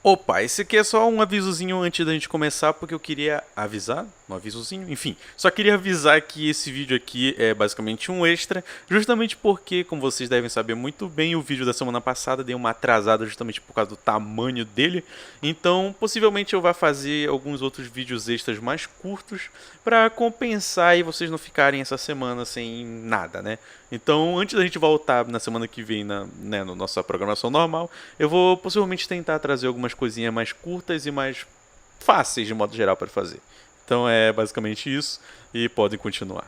Opa, esse aqui é só um avisozinho antes da gente começar, porque eu queria avisar, um avisozinho, enfim, só queria avisar que esse vídeo aqui é basicamente um extra, justamente porque, como vocês devem saber muito bem, o vídeo da semana passada deu uma atrasada justamente por causa do tamanho dele, então possivelmente eu vá fazer alguns outros vídeos extras mais curtos para compensar e vocês não ficarem essa semana sem nada, né? Então, antes da gente voltar na semana que vem na nossa programação normal, eu vou possivelmente tentar trazer algumas coisinhas mais curtas e mais fáceis de modo geral para fazer. Então é basicamente isso e podem continuar.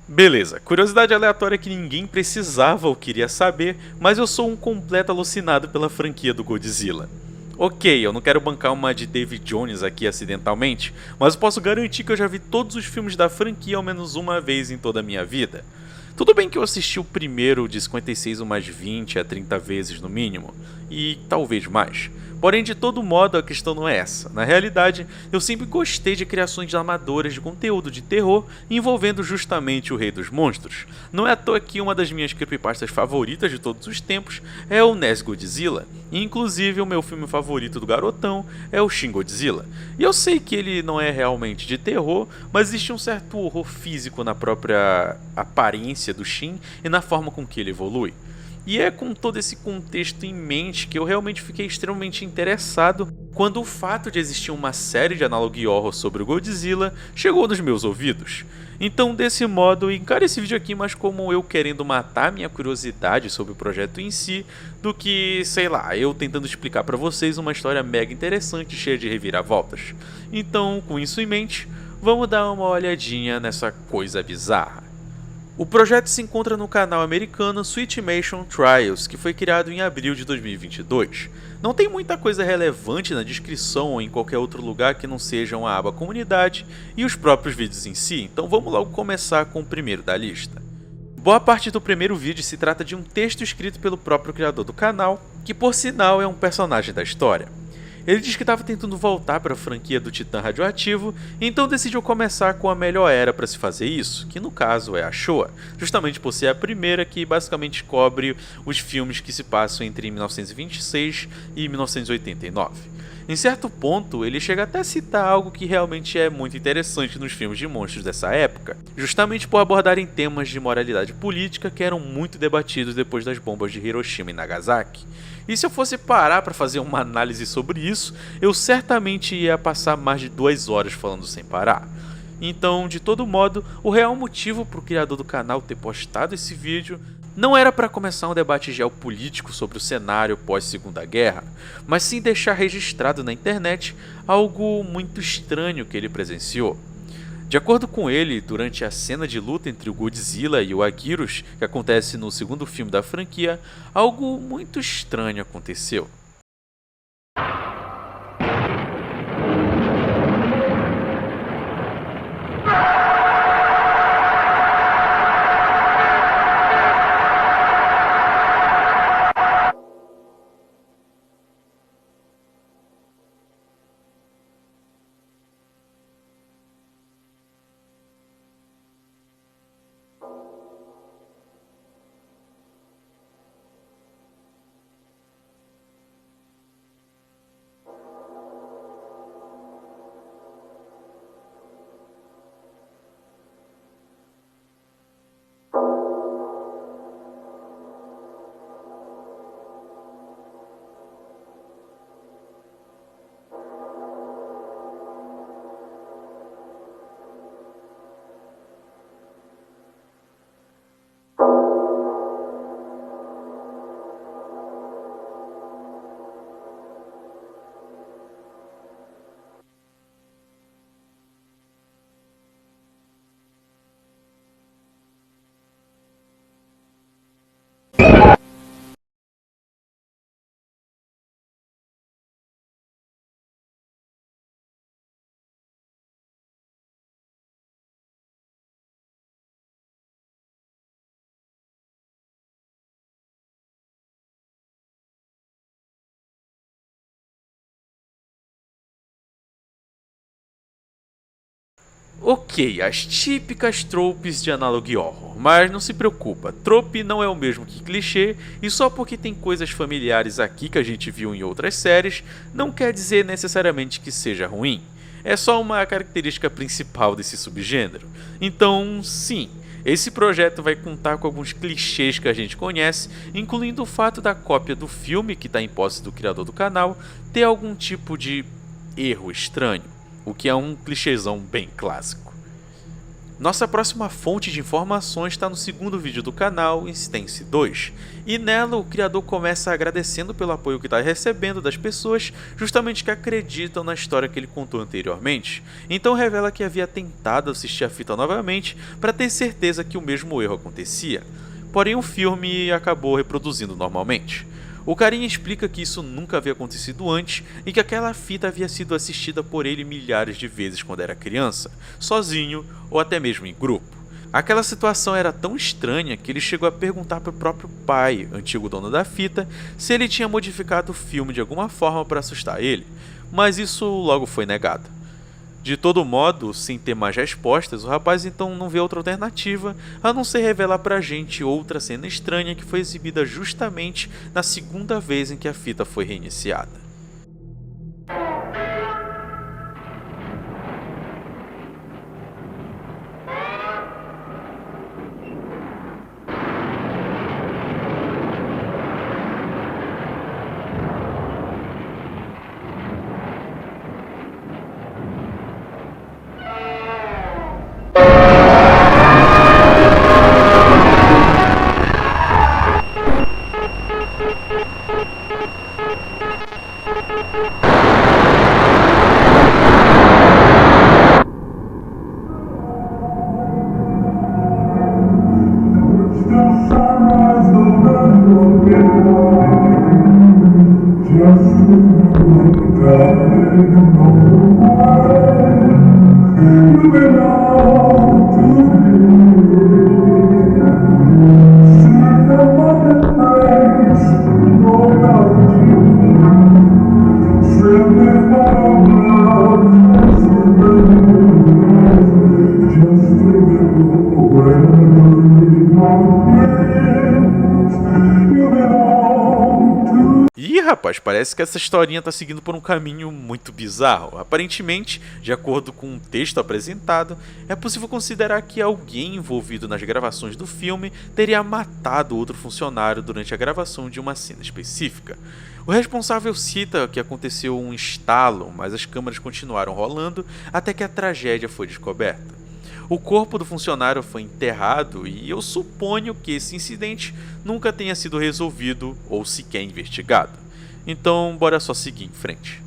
Beleza, curiosidade aleatória que ninguém precisava ou queria saber, mas eu sou um completo alucinado pela franquia do Godzilla. Ok, eu não quero bancar uma de David Jones aqui acidentalmente, mas eu posso garantir que eu já vi todos os filmes da franquia ao menos uma vez em toda a minha vida. Tudo bem que eu assisti o primeiro de 56 umas 20 a 30 vezes no mínimo, e talvez mais. Porém, de todo modo, a questão não é essa. Na realidade, eu sempre gostei de criações amadoras de conteúdo de terror envolvendo justamente o Rei dos Monstros. Não é à toa que uma das minhas creepypastas favoritas de todos os tempos é o Ness Godzilla, e inclusive o meu filme favorito do garotão é o Shin Godzilla. E eu sei que ele não é realmente de terror, mas existe um certo horror físico na própria aparência do Shin e na forma com que ele evolui. E é com todo esse contexto em mente que eu realmente fiquei extremamente interessado quando o fato de existir uma série de analogue horror sobre o Godzilla chegou nos meus ouvidos. Então, desse modo, encare esse vídeo aqui mais como eu querendo matar minha curiosidade sobre o projeto em si, do que, sei lá, eu tentando explicar pra vocês uma história mega interessante cheia de reviravoltas. Então, com isso em mente, vamos dar uma olhadinha nessa coisa bizarra. O projeto se encontra no canal americano Switchmation Trials, que foi criado em abril de 2022. Não tem muita coisa relevante na descrição ou em qualquer outro lugar que não sejam a aba comunidade e os próprios vídeos em si, então vamos logo começar com o primeiro da lista. Boa parte do primeiro vídeo se trata de um texto escrito pelo próprio criador do canal, que por sinal é um personagem da história. Ele diz que estava tentando voltar para a franquia do Titã Radioativo, então decidiu começar com a melhor era para se fazer isso, que no caso é a Showa, justamente por ser a primeira que basicamente cobre os filmes que se passam entre 1926 e 1989. Em certo ponto, ele chega até a citar algo que realmente é muito interessante nos filmes de monstros dessa época, justamente por abordarem temas de moralidade política que eram muito debatidos depois das bombas de Hiroshima e Nagasaki. E se eu fosse parar para fazer uma análise sobre isso, eu certamente ia passar mais de 2 horas falando sem parar. Então, de todo modo, o real motivo para o criador do canal ter postado esse vídeo não era para começar um debate geopolítico sobre o cenário pós-Segunda Guerra, mas sim deixar registrado na internet algo muito estranho que ele presenciou. De acordo com ele, durante a cena de luta entre o Godzilla e o Aguirus, que acontece no segundo filme da franquia, algo muito estranho aconteceu. Ok, as típicas tropes de Analog Horror, mas não se preocupa, trope não é o mesmo que clichê, e só porque tem coisas familiares aqui que a gente viu em outras séries, não quer dizer necessariamente que seja ruim. É só uma característica principal desse subgênero. Então, sim, esse projeto vai contar com alguns clichês que a gente conhece, incluindo o fato da cópia do filme, que está em posse do criador do canal, ter algum tipo de erro estranho, o que é um clichêzão bem clássico. Nossa próxima fonte de informações está no segundo vídeo do canal, Instance 2, e nela o criador começa agradecendo pelo apoio que está recebendo das pessoas justamente que acreditam na história que ele contou anteriormente, então revela que havia tentado assistir a fita novamente para ter certeza que o mesmo erro acontecia, porém o filme acabou reproduzindo normalmente. O carinha explica que isso nunca havia acontecido antes e que aquela fita havia sido assistida por ele milhares de vezes quando era criança, sozinho ou até mesmo em grupo. Aquela situação era tão estranha que ele chegou a perguntar para o próprio pai, antigo dono da fita, se ele tinha modificado o filme de alguma forma para assustar ele, mas isso logo foi negado. De todo modo, sem ter mais respostas, o rapaz então não vê outra alternativa a não ser revelar pra gente outra cena estranha que foi exibida justamente na segunda vez em que a fita foi reiniciada. Rapaz, parece que essa historinha tá seguindo por um caminho muito bizarro. Aparentemente, de acordo com o texto apresentado, é possível considerar que alguém envolvido nas gravações do filme teria matado outro funcionário durante a gravação de uma cena específica. O responsável cita que aconteceu um estalo, mas as câmeras continuaram rolando até que a tragédia foi descoberta. O corpo do funcionário foi enterrado e eu suponho que esse incidente nunca tenha sido resolvido ou sequer investigado. Então, bora só seguir em frente.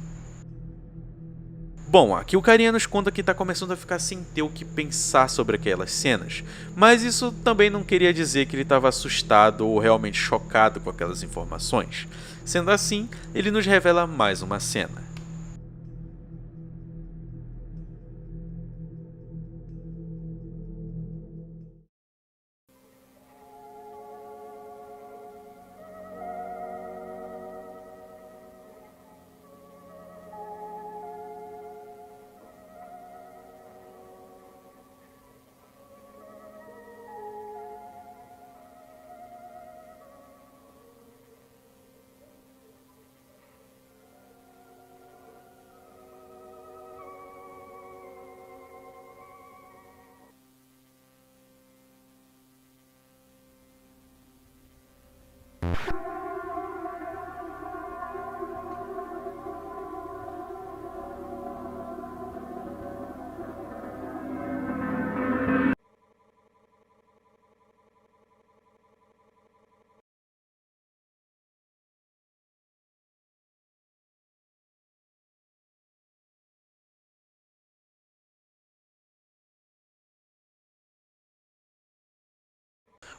Bom, aqui o carinha nos conta que tá começando a ficar sem ter o que pensar sobre aquelas cenas, mas isso também não queria dizer que ele estava assustado ou realmente chocado com aquelas informações. Sendo assim, ele nos revela mais uma cena.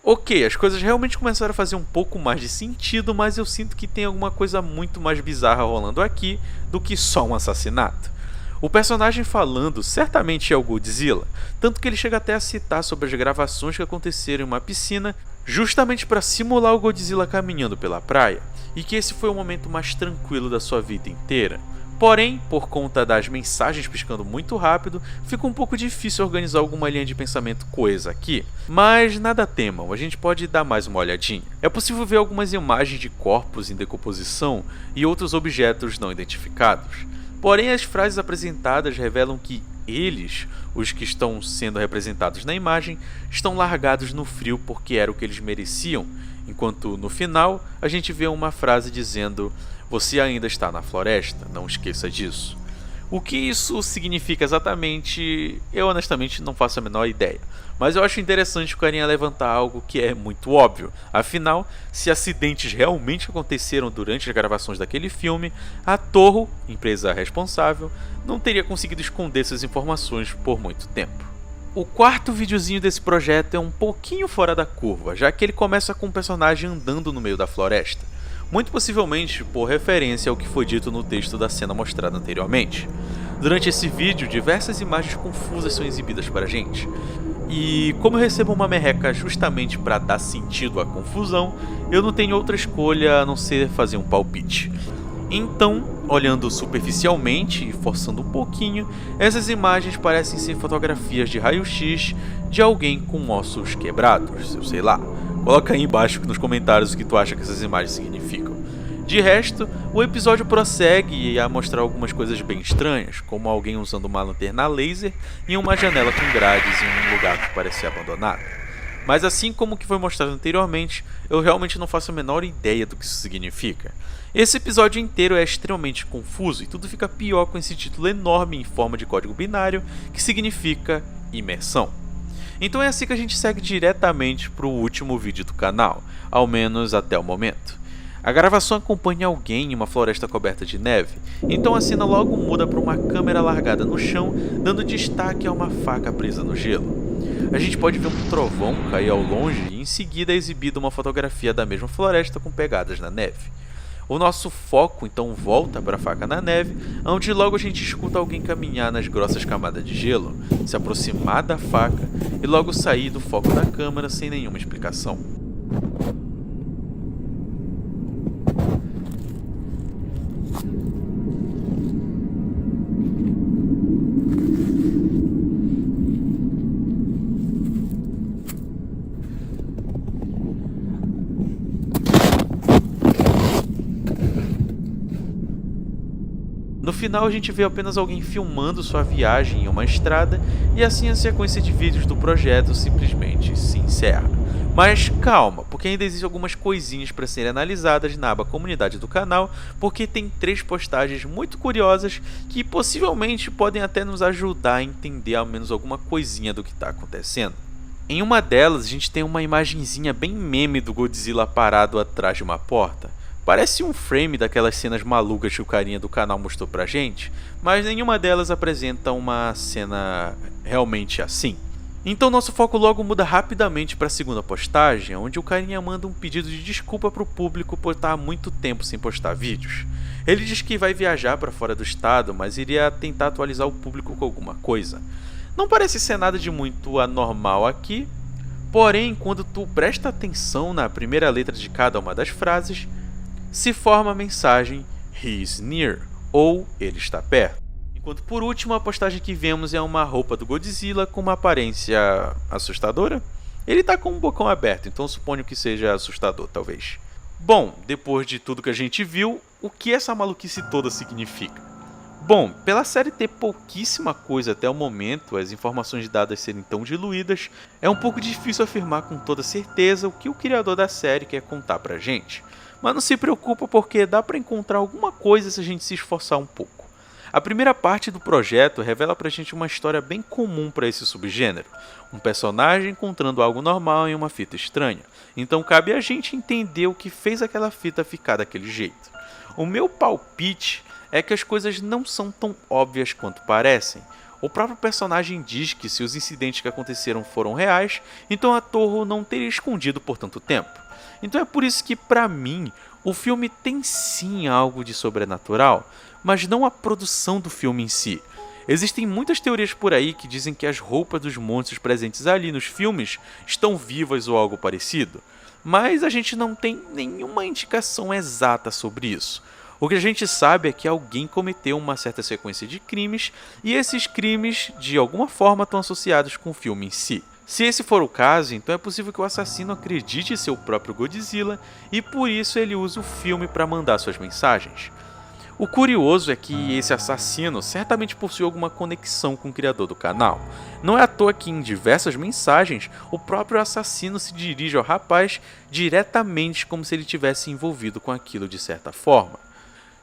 Ok, as coisas realmente começaram a fazer um pouco mais de sentido, mas eu sinto que tem alguma coisa muito mais bizarra rolando aqui do que só um assassinato. O personagem falando certamente é o Godzilla, tanto que ele chega até a citar sobre as gravações que aconteceram em uma piscina justamente para simular o Godzilla caminhando pela praia, e que esse foi o momento mais tranquilo da sua vida inteira. Porém, por conta das mensagens piscando muito rápido, fica um pouco difícil organizar alguma linha de pensamento coesa aqui. Mas nada temam, a gente pode dar mais uma olhadinha. É possível ver algumas imagens de corpos em decomposição e outros objetos não identificados. Porém, as frases apresentadas revelam que eles, os que estão sendo representados na imagem, estão largados no frio porque era o que eles mereciam, enquanto no final a gente vê uma frase dizendo: "Você ainda está na floresta, não esqueça disso". O que isso significa exatamente, eu honestamente não faço a menor ideia. Mas eu acho interessante o carinha levantar algo que é muito óbvio. Afinal, se acidentes realmente aconteceram durante as gravações daquele filme, a Toho, empresa responsável, não teria conseguido esconder essas informações por muito tempo. O quarto videozinho desse projeto é um pouquinho fora da curva, já que ele começa com um personagem andando no meio da floresta. Muito possivelmente por referência ao que foi dito no texto da cena mostrada anteriormente. Durante esse vídeo, diversas imagens confusas são exibidas para a gente. E como eu recebo uma merreca justamente para dar sentido à confusão, eu não tenho outra escolha a não ser fazer um palpite. Então, olhando superficialmente e forçando um pouquinho, essas imagens parecem ser fotografias de raio-x de alguém com ossos quebrados, eu sei lá. Coloca aí embaixo nos comentários o que tu acha que essas imagens significam. De resto, o episódio prossegue a mostrar algumas coisas bem estranhas, como alguém usando uma lanterna laser em uma janela com grades em um lugar que parecia abandonado. Mas assim como o que foi mostrado anteriormente, eu realmente não faço a menor ideia do que isso significa. Esse episódio inteiro é extremamente confuso e tudo fica pior com esse título enorme em forma de código binário que significa imersão. Então é assim que a gente segue diretamente para o último vídeo do canal, ao menos até o momento. A gravação acompanha alguém em uma floresta coberta de neve, então a cena logo muda para uma câmera largada no chão, dando destaque a uma faca presa no gelo. A gente pode ver um trovão cair ao longe e em seguida é exibida uma fotografia da mesma floresta com pegadas na neve. O nosso foco então volta para a faca na neve, onde logo a gente escuta alguém caminhar nas grossas camadas de gelo, se aproximar da faca e logo sair do foco da câmera sem nenhuma explicação. No final a gente vê apenas alguém filmando sua viagem em uma estrada e assim a sequência de vídeos do projeto simplesmente se encerra. Mas calma, porque ainda existem algumas coisinhas para serem analisadas na aba comunidade do canal, porque tem 3 postagens muito curiosas que possivelmente podem até nos ajudar a entender ao menos alguma coisinha do que está acontecendo. Em uma delas a gente tem uma imagenzinha bem meme do Godzilla parado atrás de uma porta. Parece um frame daquelas cenas malucas que o carinha do canal mostrou pra gente, mas nenhuma delas apresenta uma cena realmente assim. Então nosso foco logo muda rapidamente para a segunda postagem, onde o carinha manda um pedido de desculpa pro público por estar há muito tempo sem postar vídeos. Ele diz que vai viajar para fora do estado, mas iria tentar atualizar o público com alguma coisa. Não parece ser nada de muito anormal aqui, porém quando tu presta atenção na primeira letra de cada uma das frases, se forma a mensagem "He's near", ou ele está perto. Enquanto por último a postagem que vemos é uma roupa do Godzilla com uma aparência assustadora. Ele está com um bocão aberto, então suponho que seja assustador talvez. Bom, depois de tudo que a gente viu, o que essa maluquice toda significa? Bom, pela série ter pouquíssima coisa até o momento, as informações dadas serem tão diluídas, é um pouco difícil afirmar com toda certeza o que o criador da série quer contar pra gente. Mas não se preocupa porque dá para encontrar alguma coisa se a gente se esforçar um pouco. A primeira parte do projeto revela pra gente uma história bem comum para esse subgênero. Um personagem encontrando algo normal em uma fita estranha. Então cabe a gente entender o que fez aquela fita ficar daquele jeito. O meu palpite é que as coisas não são tão óbvias quanto parecem. O próprio personagem diz que se os incidentes que aconteceram foram reais, então a Toho não teria escondido por tanto tempo. Então é por isso que, pra mim, o filme tem sim algo de sobrenatural, mas não a produção do filme em si. Existem muitas teorias por aí que dizem que as roupas dos monstros presentes ali nos filmes estão vivas ou algo parecido, mas a gente não tem nenhuma indicação exata sobre isso. O que a gente sabe é que alguém cometeu uma certa sequência de crimes e esses crimes, de alguma forma, estão associados com o filme em si. Se esse for o caso, então é possível que o assassino acredite ser o próprio Godzilla e por isso ele usa o filme para mandar suas mensagens. O curioso é que esse assassino certamente possui alguma conexão com o criador do canal. Não é à toa que em diversas mensagens o próprio assassino se dirige ao rapaz diretamente como se ele tivesse envolvido com aquilo de certa forma.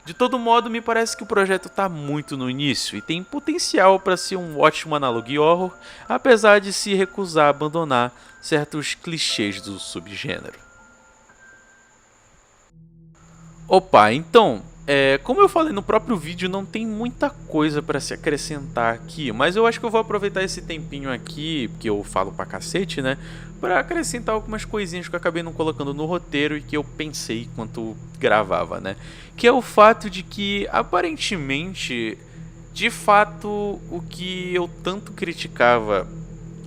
De todo modo, me parece que o projeto está muito no início e tem potencial para ser um ótimo analogue horror, apesar de se recusar a abandonar certos clichês do subgênero. Opa, então, como eu falei no próprio vídeo, não tem muita coisa para se acrescentar aqui, mas eu acho que eu vou aproveitar esse tempinho aqui, que eu falo pra cacete, né, para acrescentar algumas coisinhas que eu acabei não colocando no roteiro e que eu pensei enquanto gravava, né, que é o fato de que, aparentemente, de fato, o que eu tanto criticava.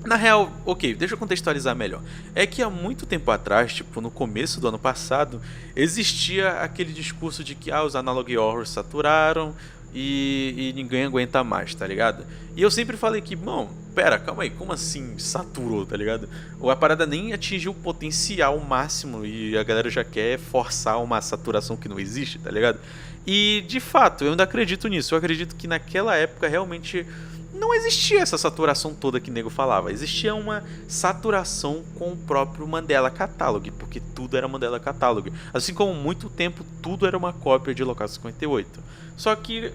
Na real, ok, deixa eu contextualizar melhor. É que há muito tempo atrás, tipo no começo do ano passado, existia aquele discurso de que os analog horrors saturaram e ninguém aguenta mais, tá ligado? E eu sempre falei que, bom, pera, calma aí, como assim saturou, tá ligado? A parada nem atingiu o potencial máximo e a galera já quer forçar uma saturação que não existe, tá ligado? E de fato, eu ainda acredito nisso. Eu acredito que naquela época realmente não existia essa saturação toda que o nego falava. Existia uma saturação com o próprio Mandela Catalog, porque tudo era Mandela Catalog. Assim como muito tempo tudo era uma cópia de Local 58. Só que,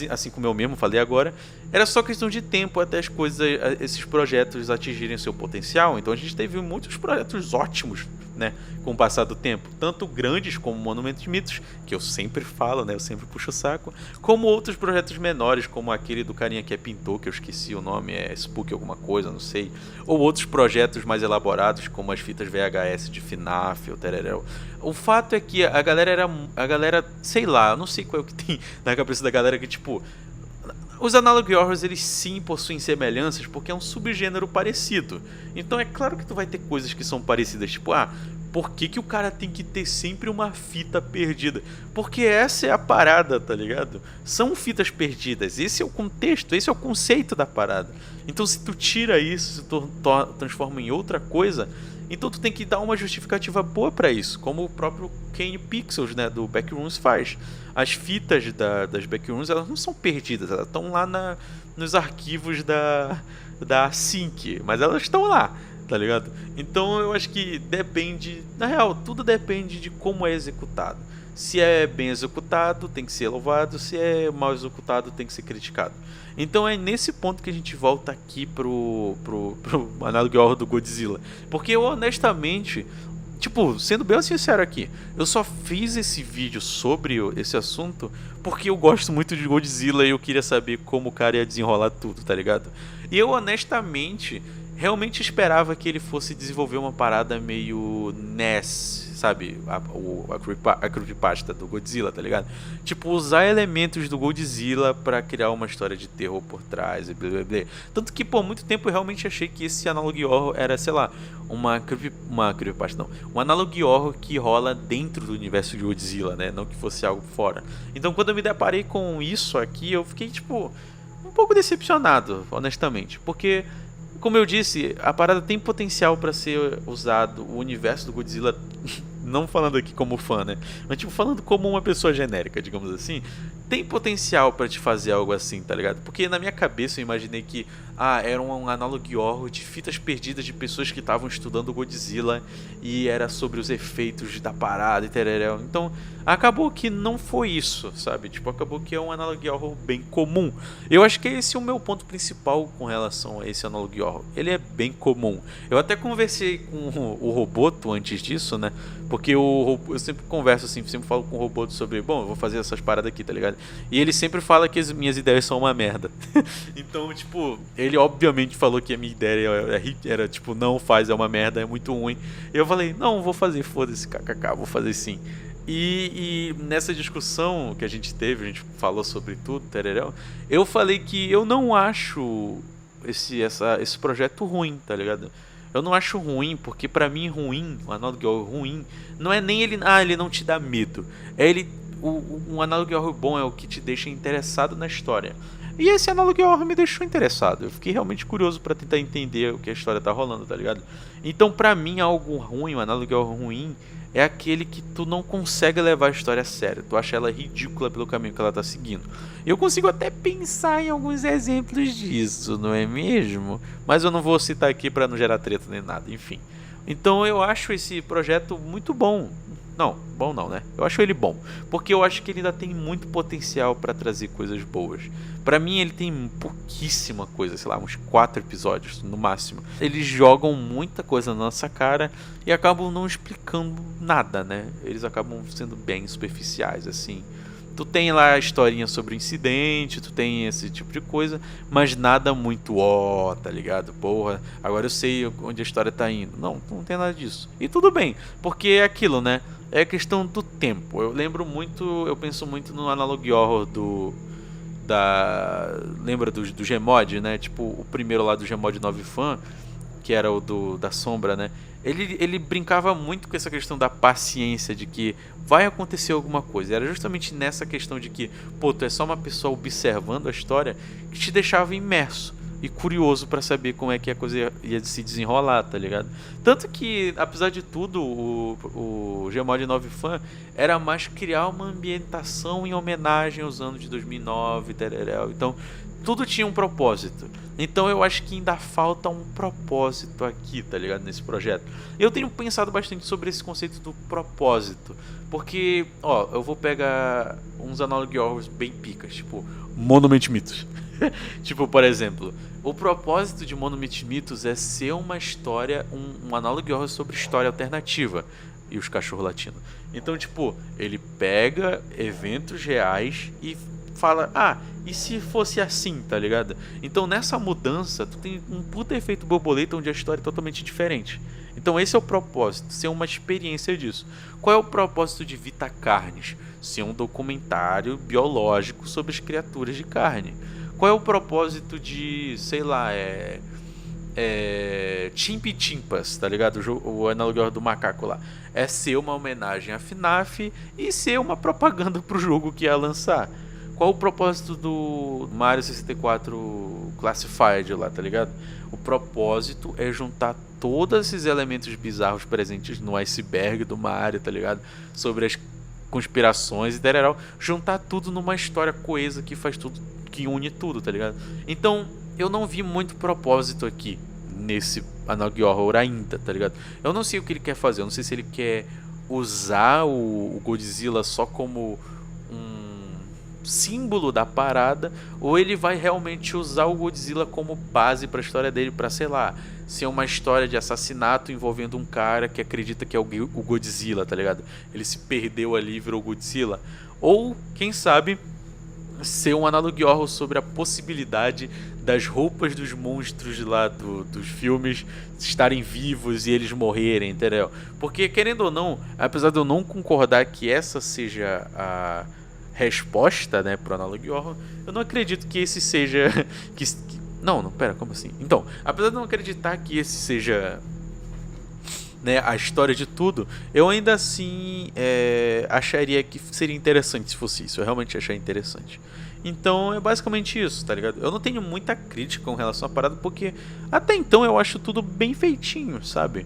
assim como eu mesmo falei agora, era só questão de tempo até as coisas, esses projetos atingirem seu potencial. Então a gente teve muitos projetos ótimos, né, com o passar do tempo, tanto grandes como Monumentos Mitos, que eu sempre falo, né, eu sempre puxo o saco, como outros projetos menores, como aquele do carinha que é pintor, que eu esqueci o nome, é Spook alguma coisa, não sei, ou outros projetos mais elaborados, como as fitas VHS de FNAF ou Tererel. O fato é que a galera, sei lá, eu não sei qual é o que tem na cabeça da galera, que tipo, os analog horrors, eles sim possuem semelhanças porque é um subgênero parecido. Então é claro que tu vai ter coisas que são parecidas, tipo, por que o cara tem que ter sempre uma fita perdida? Porque essa é a parada, tá ligado? São fitas perdidas, esse é o contexto, esse é o conceito da parada. Então se tu tira isso, se tu transforma em outra coisa, então tu tem que dar uma justificativa boa pra isso, como o próprio Kane Pixels, né, do Backrooms faz. As fitas das Backrooms, elas não são perdidas, elas estão lá nos arquivos da Sync, mas elas estão lá, tá ligado? Então eu acho que depende, na real, tudo depende de como é executado. Se é bem executado, tem que ser louvado, se é mal executado, tem que ser criticado. Então é nesse ponto que a gente volta aqui pro Analog Horror do Godzilla. Porque eu honestamente, tipo, sendo bem sincero aqui, eu só fiz esse vídeo sobre esse assunto porque eu gosto muito de Godzilla e eu queria saber como o cara ia desenrolar tudo, tá ligado? E eu honestamente realmente esperava que ele fosse desenvolver uma parada meio NES, sabe? A creepypasta do Godzilla, tá ligado? Tipo, usar elementos do Godzilla pra criar uma história de terror por trás e blá blá blá. Tanto que por muito tempo eu realmente achei que esse Analog Horror era, sei lá, uma creepypasta não, um Analog Horror que rola dentro do universo de Godzilla, né? Não que fosse algo fora. Então quando eu me deparei com isso aqui, eu fiquei, tipo, um pouco decepcionado, honestamente, porque, como eu disse, a parada tem potencial para ser usado, o universo do Godzilla, não falando aqui como fã, né? Mas tipo, falando como uma pessoa genérica, digamos assim, tem potencial para te fazer algo assim, tá ligado? Porque na minha cabeça eu imaginei que era um analog horror de fitas perdidas de pessoas que estavam estudando o Godzilla e era sobre os efeitos da parada e tererel. Então, acabou que não foi isso, sabe? Tipo, acabou que é um analog horror bem comum. Eu acho que esse é o meu ponto principal com relação a esse analog horror. Ele é bem comum. Eu até conversei com o Roboto antes disso, né? Porque eu sempre converso assim, sempre falo com o Roboto sobre, bom, eu vou fazer essas paradas aqui, tá ligado? E ele sempre fala que as minhas ideias são uma merda. Então, tipo, ele obviamente falou que a minha ideia era tipo, não faz, é uma merda, é muito ruim. E eu falei, não, vou fazer, foda-se, kkk, vou fazer sim. E nessa discussão que a gente teve, a gente falou sobre tudo, tererel, eu falei que eu não acho esse projeto ruim, tá ligado? Eu não acho ruim, porque pra mim ruim, o analog horror ruim, não é nem ele, ele não te dá medo. É ele um Analog Horror bom é o que te deixa interessado na história. E esse Analog Horror me deixou interessado. Eu fiquei realmente curioso pra tentar entender o que a história tá rolando, tá ligado? Então, pra mim, algo ruim, um Analog Horror ruim, é aquele que tu não consegue levar a história a sério. Tu acha ela ridícula pelo caminho que ela tá seguindo. Eu consigo até pensar em alguns exemplos disso, não é mesmo? Mas eu não vou citar aqui pra não gerar treta nem nada, enfim. Então eu acho esse projeto muito bom. Não, bom não, né? Eu acho ele bom, porque eu acho que ele ainda tem muito potencial pra trazer coisas boas. Pra mim ele tem pouquíssima coisa, sei lá, uns 4 episódios no máximo. Eles jogam muita coisa na nossa cara e acabam não explicando nada, né? Eles acabam sendo bem superficiais, assim. Tu tem lá a historinha sobre o incidente, tu tem esse tipo de coisa, mas nada muito tá ligado? Porra, agora eu sei onde a história tá indo. Não, não tem nada disso. E tudo bem, porque é aquilo, né? É questão do tempo. Eu lembro muito, eu penso muito no Analog Horror lembra do Gmod, né? Tipo, o primeiro lá do Gmod 9 Fan, que era o da sombra, né? Ele brincava muito com essa questão da paciência, de que vai acontecer alguma coisa. Era justamente nessa questão de que, pô, tu é só uma pessoa observando a história, que te deixava imerso e curioso pra saber como é que a coisa ia se desenrolar, tá ligado? Tanto que, apesar de tudo, o Gmod 9 Fan era mais criar uma ambientação em homenagem aos anos de 2009, tereréu. Então, tudo tinha um propósito. Então eu acho que ainda falta um propósito aqui, tá ligado? Nesse projeto. Eu tenho pensado bastante sobre esse conceito do propósito. Porque, ó, eu vou pegar uns Analog Horrors bem picas, tipo Monument Mythos. Tipo, por exemplo, o propósito de Monument Mythos é ser uma história, um Analog Horror sobre história alternativa. E os cachorros latinos. Então, tipo, ele pega eventos reais e fala, ah, e se fosse assim, tá ligado? Então nessa mudança, tu tem um puta efeito borboleta onde a história é totalmente diferente. Então esse é o propósito, ser uma experiência disso. Qual é o propósito de Vita Carnes? Ser um documentário biológico sobre as criaturas de carne. Qual é o propósito de, sei lá, Chimp Chimpas, tá ligado? O Analog do macaco lá. É ser uma homenagem à FNAF e ser uma propaganda pro jogo que ia lançar. Qual o propósito do Mario 64 Classified lá, tá ligado? O propósito é juntar todos esses elementos bizarros presentes no iceberg do Mario, tá ligado? Sobre as conspirações e tal, juntar tudo numa história coesa que faz tudo, que une tudo, tá ligado? Então, eu não vi muito propósito aqui nesse Analog Horror ainda, tá ligado? Eu não sei o que ele quer fazer, eu não sei se ele quer usar o Godzilla só como símbolo da parada, ou ele vai realmente usar o Godzilla como base para a história dele, para, sei lá, ser uma história de assassinato envolvendo um cara que acredita que é o Godzilla, tá ligado? Ele se perdeu ali e virou Godzilla. Ou, quem sabe, ser um Analog Horror sobre a possibilidade das roupas dos monstros lá dos filmes estarem vivos e eles morrerem, entendeu? Porque, querendo ou não, apesar de eu não concordar que essa seja a resposta, né, pro Analog Horror, eu não acredito que esse seja não, pera, como assim? Então, apesar de não acreditar que esse seja, né, a história de tudo, eu ainda assim acharia que seria interessante se fosse isso. Eu realmente achei interessante. Então é basicamente isso, tá ligado? Eu não tenho muita crítica com relação à parada, porque até então eu acho tudo bem feitinho, sabe?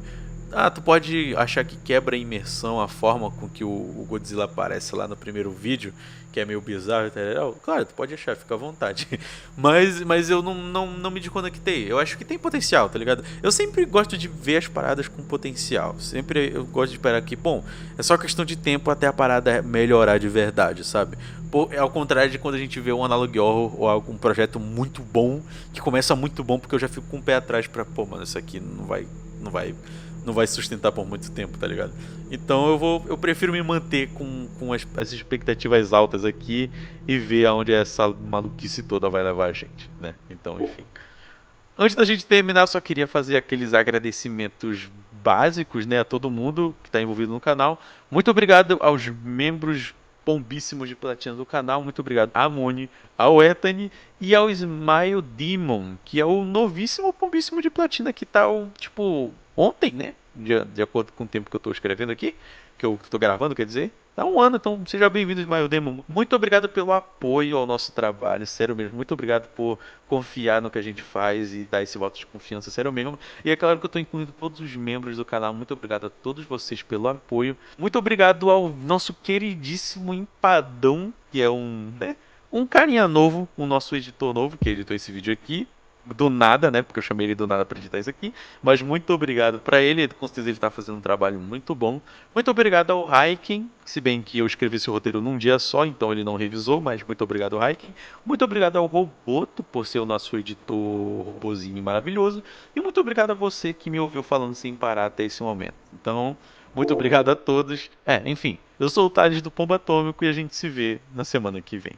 Ah, tu pode achar que quebra a imersão a forma com que o Godzilla aparece lá no primeiro vídeo, que é meio bizarro e tal. Claro, tu pode achar, fica à vontade. Mas eu não me desconectei. Eu acho que tem potencial, tá ligado? Eu sempre gosto de ver as paradas com potencial. Sempre eu gosto de esperar que, bom, é só questão de tempo até a parada melhorar de verdade, sabe? É ao contrário de quando a gente vê um Analog Horror ou algum projeto muito bom, que começa muito bom, porque eu já fico com o pé atrás pra, pô, mano, isso aqui não vai sustentar por muito tempo, tá ligado? Então eu prefiro me manter com as expectativas altas aqui e ver aonde essa maluquice toda vai levar a gente, né? Então, enfim. Antes da gente terminar, eu só queria fazer aqueles agradecimentos básicos, né, a todo mundo que está envolvido no canal. Muito obrigado aos membros bombíssimos de platina do canal. Muito obrigado a Moni, ao Ethany e ao Smile Demon, que é o novíssimo bombíssimo de platina que tá, tipo, ontem, né? De acordo com o tempo que eu estou escrevendo aqui, que eu tô gravando, quer dizer. Tá um ano, então seja bem-vindo, Ismael Demo. Muito obrigado pelo apoio ao nosso trabalho, sério mesmo. Muito obrigado por confiar no que a gente faz e dar esse voto de confiança, sério mesmo. E é claro que eu tô incluindo todos os membros do canal. Muito obrigado a todos vocês pelo apoio. Muito obrigado ao nosso queridíssimo Empadão, que é um carinha novo, o nosso editor novo, que editou esse vídeo aqui. Do nada, né? Porque eu chamei ele do nada pra editar isso aqui. Mas muito obrigado pra ele. Com certeza ele tá fazendo um trabalho muito bom. Muito obrigado ao Raiken, se bem que eu escrevi esse roteiro num dia só, então ele não revisou, mas muito obrigado ao Raiken. Muito obrigado ao Roboto por ser o nosso editor robozinho maravilhoso. E muito obrigado a você que me ouviu falando sem parar até esse momento. Então, muito obrigado a todos. Enfim, eu sou o Thales do Pombo Atômico e a gente se vê na semana que vem.